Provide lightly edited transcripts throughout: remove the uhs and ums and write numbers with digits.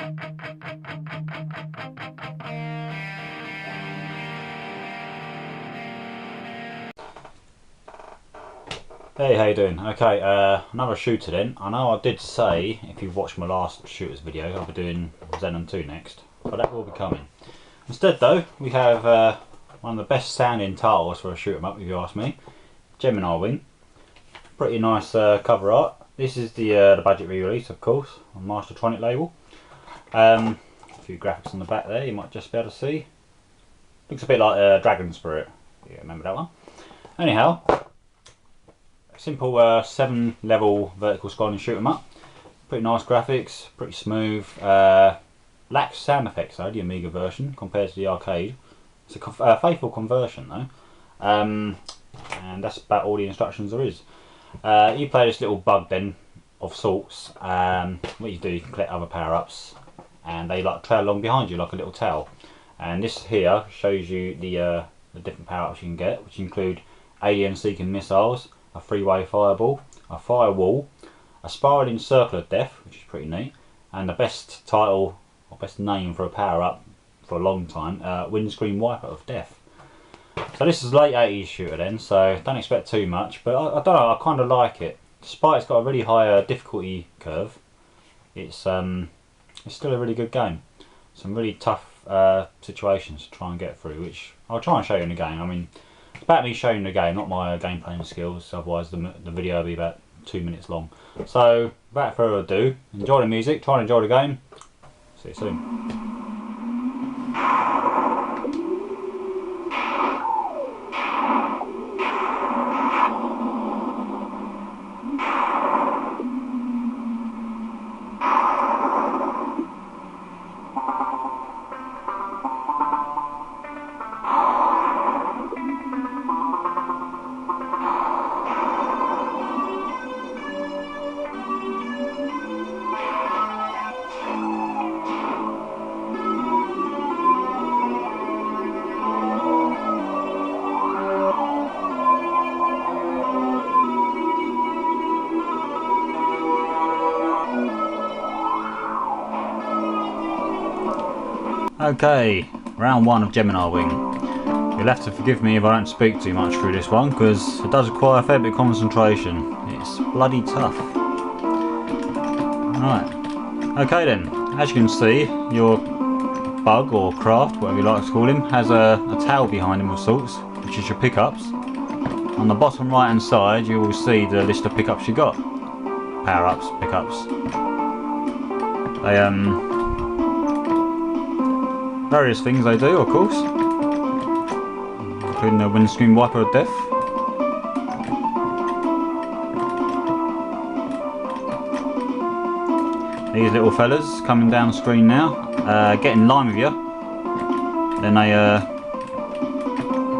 Hey, how you doing? Okay, another shooter then. I know I did say, if you've watched my last shooters video, I'll be doing Xenon 2 next, but that will be coming. Instead though, we have one of the best sounding titles for a shoot 'em up, if you ask me. Gemini Wing. Pretty nice cover art. This is the budget re-release, of course, on Mastertronic label. A few graphics on the back there, you might just be able to see. Looks a bit like Dragon Spirit. Yeah, remember that one? Anyhow. Simple 7 level vertical scrolling shoot 'em up. Pretty nice graphics, pretty smooth. Lacks sound effects though, the Amiga version compared to the arcade. It's a faithful conversion though. And that's about all the instructions there is. You play this little bug then of sorts. What you do, you can collect other power-ups and they like trail along behind you like a little tail. And this here shows you the different power-ups you can get, which include alien seeking missiles, a three-way fireball, a firewall, a spiralling circle of death, which is pretty neat, and the best title or best name for a power-up for a long time, windscreen wiper of death. So this is a late 80s shooter then, so don't expect too much, but I don't know, I kind of like it. Despite it's got a really high difficulty curve, it's still a really good game. Some really tough situations to try and get through, which I'll try and show you in the game. I mean, it's about me showing the game, not my game playing skills, otherwise the video will be about 2 minutes long. So, without further ado, enjoy the music, try and enjoy the game. See you soon. Okay, round 1 of Gemini Wing. You'll have to forgive me if I don't speak too much through this one, because it does require a fair bit of concentration. It's bloody tough. Right, okay then, as you can see, your bug or craft, whatever you like to call him, has a tail behind him of sorts, which is your pickups. On the bottom right hand side you will see the list of pickups you got. Power-ups, pickups. They various things they do, of course, including the windscreen wiper of death. These little fellas coming down the screen now, get in line with you, then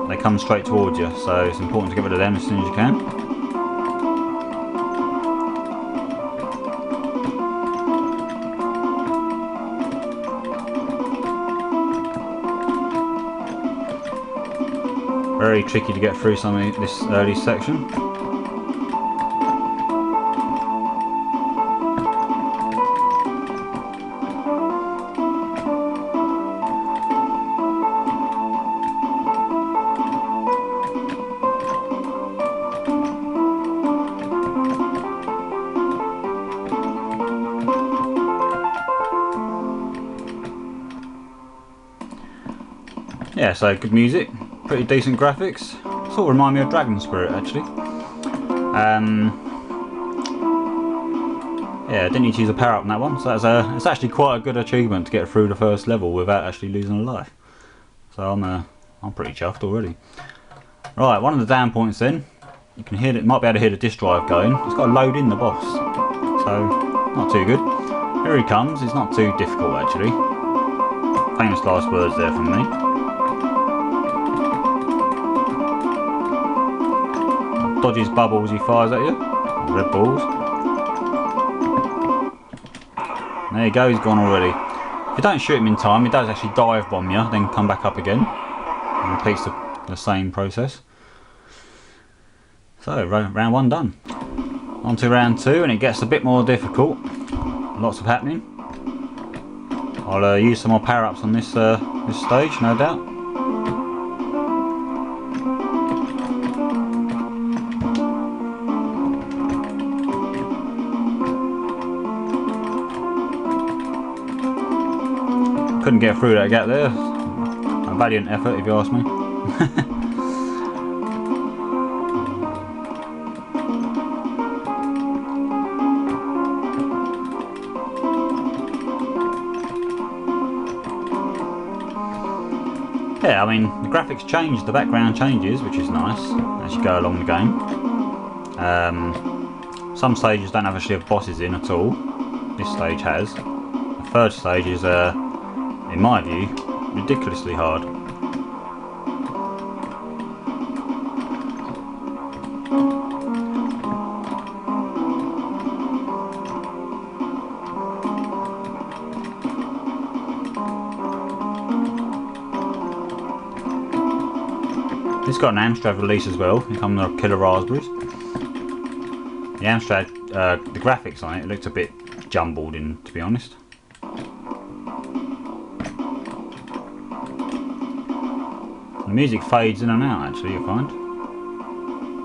they come straight towards you, so it's important to get rid of them as soon as you can. Very tricky to get through some of this early section. Yeah, so good music. Pretty decent graphics. Sort of remind me of Dragon Spirit actually. Yeah, didn't need to use a power up on that one, so it's actually quite a good achievement to get through the first level without actually losing a life. So I'm pretty chuffed already. Right, one of the down points then. You can hear it, might be able to hear the disk drive going. It's got to load in the boss, so not too good. Here he comes. It's not too difficult actually. Famous last words there from me. Dodges bubbles he fires at you, red balls. There you go, he's gone already. If you don't shoot him in time, he does actually dive bomb you, then come back up again. And repeats the same process. So, round 1 done. On to round 2, and it gets a bit more difficult. Lots of happening. I'll use some more power-ups on this this stage, no doubt. Couldn't get through that gap there. A valiant effort, if you ask me. Yeah, I mean, the graphics change, the background changes, which is nice as you go along the game. Some stages don't actually have bosses in at all. This stage has. The third stage is, in my view, ridiculously hard. It's got an Amstrad release as well. It comes with killer raspberries. The Amstrad, the graphics on it looked a bit jumbled in, to be honest. The music fades in and out actually, you find.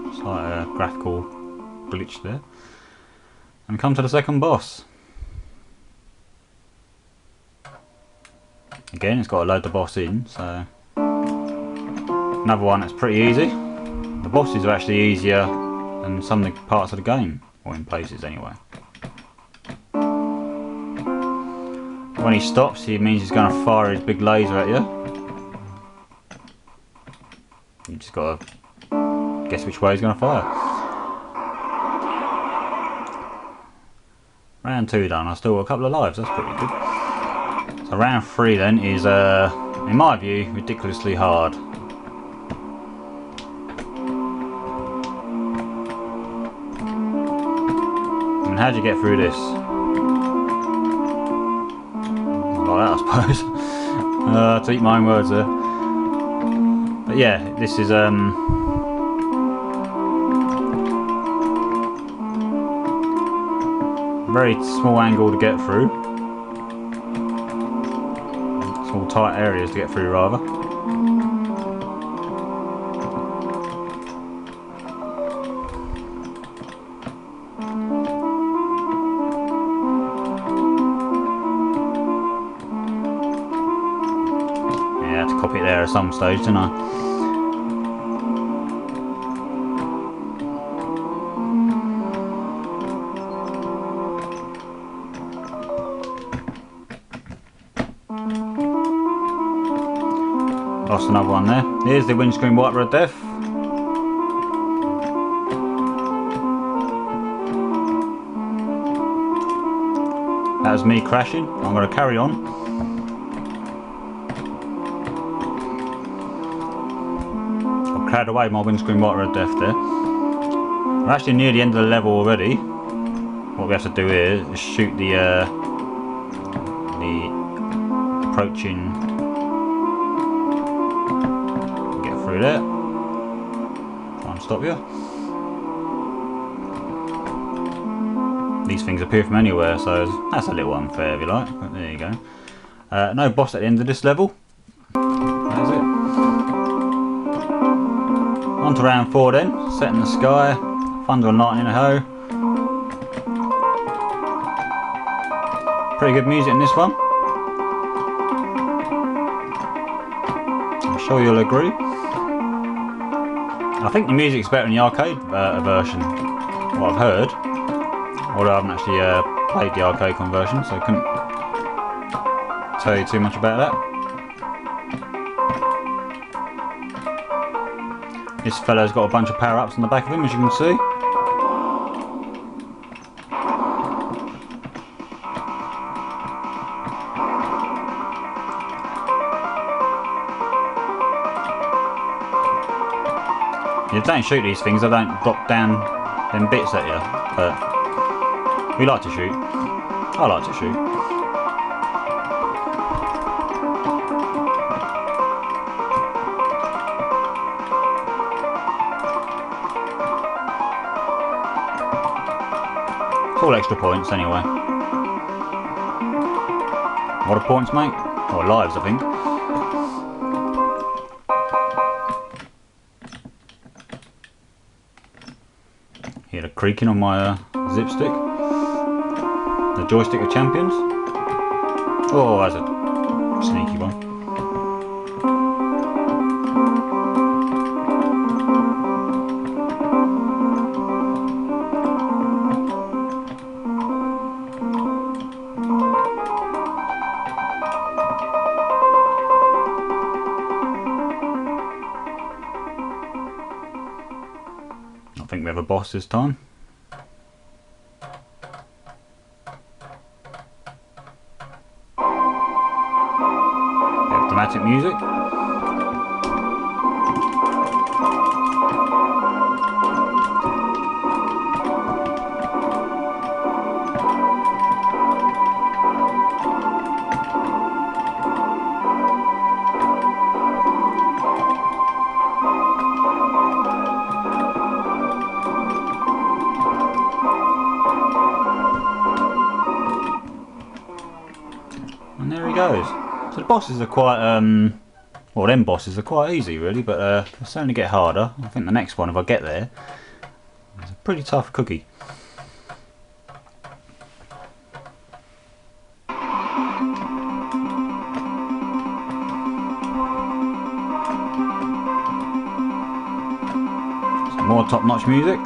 It's like a graphical glitch there. And we come to the second boss. Again, it's got to load the boss in, so... Another one that's pretty easy. The bosses are actually easier than some of the parts of the game, or in places anyway. When he stops, he means he's going to fire his big laser at you. You just got to guess which way he's going to fire. Round 2 done. I still got a couple of lives. That's pretty good. So round 3 then is, in my view, ridiculously hard. How'd you get through this? Like that, I suppose. To eat my own words there. But yeah, this is very small angle to get through. Small tight areas to get through rather. Copy it there at some stage, didn't I? Lost another one there. Here's the windscreen wiper of death. That was me crashing. I'm going to carry on. Cloud away my windscreen wiper of death there. We're actually near the end of the level already. What we have to do here is shoot the approaching. Get through there. Try and stop you. These things appear from anywhere, so that's a little unfair if you like. But there you go. No boss at the end of this level. That is it. On to round 4 then, set in the sky, thunder and lightning in a hoe. Pretty good music in this one. I'm sure you'll agree. I think the music's better in the arcade version, what I've heard. Although I haven't actually played the arcade conversion, so I couldn't tell you too much about that. This fellow's got a bunch of power-ups on the back of him, as you can see. If you don't shoot these things, they don't drop down them bits at you. But we like to shoot. I like to shoot. It's all extra points anyway. What are points, mate? Or lives, I think. Hear the creaking on my zip stick. The joystick of champions. Oh, that's a sneaky one. I think we have a boss this time. Dramatic music. And there he goes. So the bosses are quite, well, them bosses are quite easy really, but they certainly get harder. I think the next one, if I get there, is a pretty tough cookie. Some more top-notch music.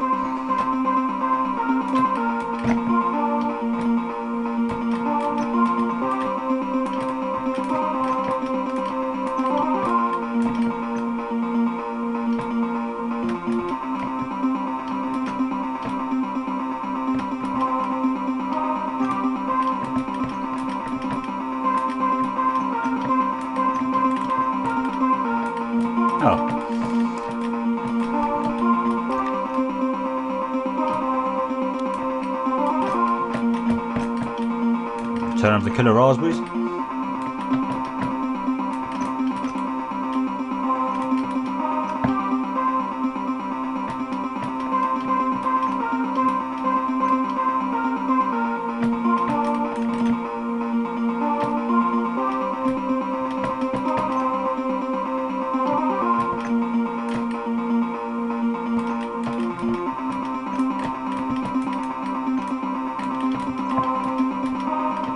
Oh. Return of the Killer Raspberries.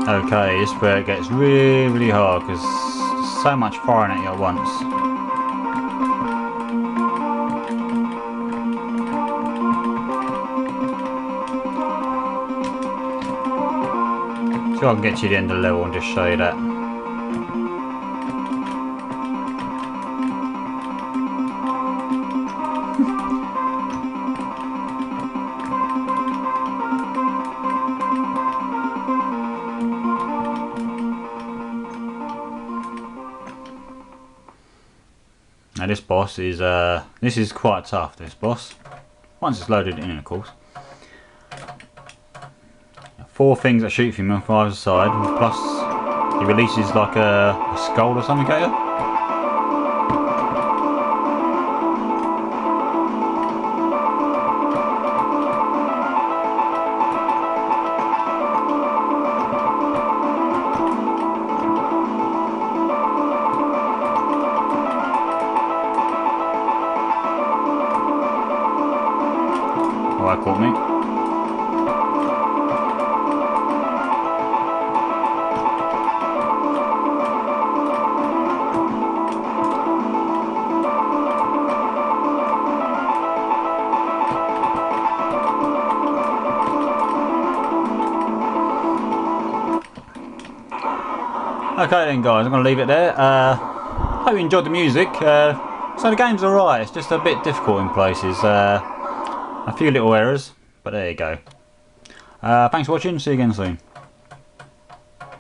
Okay, this is where it gets really hard because there's so much firing at you at once. So I can get to the end of the level and just show you that. Now this boss is this is quite tough, this boss. Once it's loaded in, of course. 4 things that shoot from either side, plus he releases like a skull or something at you. Oh, that caught me. Okay then guys, I'm going to leave it there. Hope you enjoyed the music. So the game's alright, it's just a bit difficult in places. A few little errors, but there you go. Thanks for watching, see you again soon.